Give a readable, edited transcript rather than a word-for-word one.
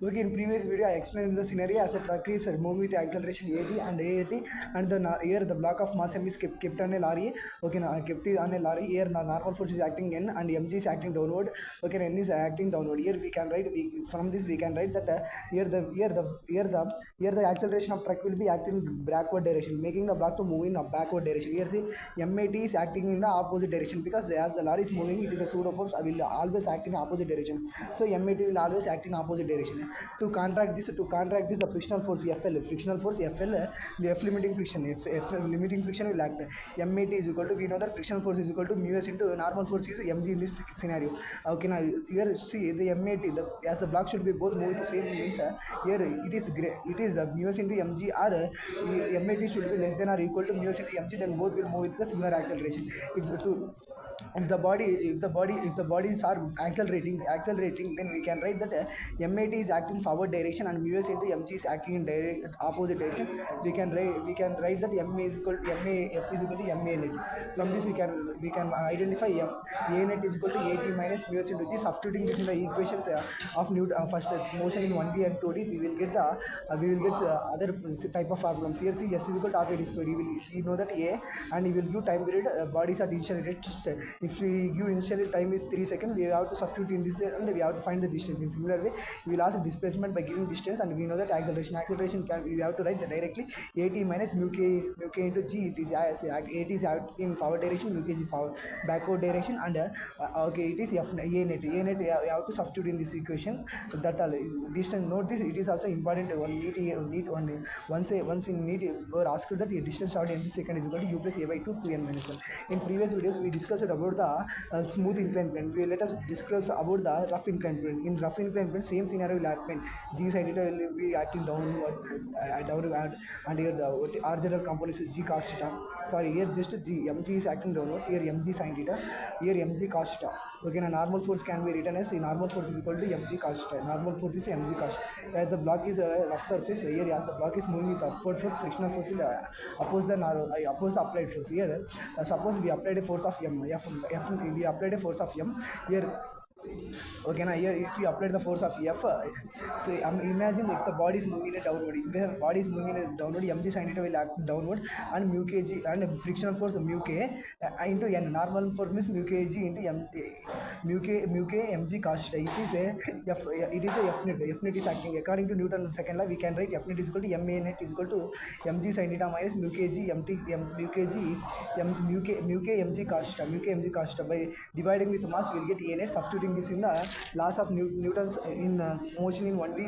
Okay, in previous video I explained the scenario as a truck is moving with acceleration 80 and AAT, and here the block of mass m is kept on a lorry. Okay, now kept it on a lorry. Here the normal force is acting n and mg is acting downward. Okay, n is acting downward. Here we can write, from this we can write that here the acceleration of truck will be acting backward direction, making the block to move in a backward direction. Here see MAT is acting in the opposite direction, because as the lorry is moving, it is a pseudo force, will always act in opposite direction. So MAT will always act in opposite direction. To contract this, the frictional force FL, the F limiting friction, F limiting friction will act. MAT is equal to, we know that frictional force is equal to mu s into normal force is mg in this scenario. Okay, now here see the MAT, as the block should be both moving the same means, here it is the mu s into mg, or MAT should be less than or equal to mu s into mg, then both will move with the similar acceleration. If the bodies are accelerating, then we can write that MAT is acting forward direction and mu s into mg is acting in direct opposite direction. We can write that MA is equal to MAF is equal to MA net. From this we can identify A net is equal to AT minus mu s into g. Substituting this in the equations of Newton, first motion in 1D and 2D, we will get other type of problems. Here see S is equal to half A D square. We know that A, and we will give time period, bodies at initial rate. If we give initial time is 3 seconds, we have to substitute in this and we have to find the distance. In similar way, we will ask displacement by giving distance, and we know that acceleration we have to write directly AT minus mu k into g. It is AT is in forward direction, mu k is forward backward direction, and okay, it is A net. We have to substitute in this equation. That distance, note this, it is also important. Once in NEET were asked that the distance short in second is equal to u plus a by 2 2n minus 1. In previous videos we discussed about the smooth inclined plane. Let us discuss about the rough inclined plane. In rough inclined plane, same scenario will happen. G sin theta will be acting downward, and here the horizontal component is g cos theta. Sorry, here just g, mg is acting downwards. Here mg sin theta, here mg cos theta. Okay, now normal force can be written as normal force is equal to mg cos theta. Normal force is mg cos theta. The block is a rough surface. Here as the block is moving with upward force, frictional force will oppose the applied force. Here suppose we applied a force of we applied a force of m here. Okay, now here if we apply the force of F, imagine if the body is moving in a downward. If the body is moving in a downward, mg sin theta will act downward, and mu kg and frictional force mu k into n. Normal force means mu kg into mu k mg cos theta. It is a F net. F net is acting according to Newton's second law. We can write F net is equal to ma net is equal to mg sin theta minus mu k mg cos theta. By dividing with mass, we will get a net. Substituting this in the laws of Newton's in motion in 1D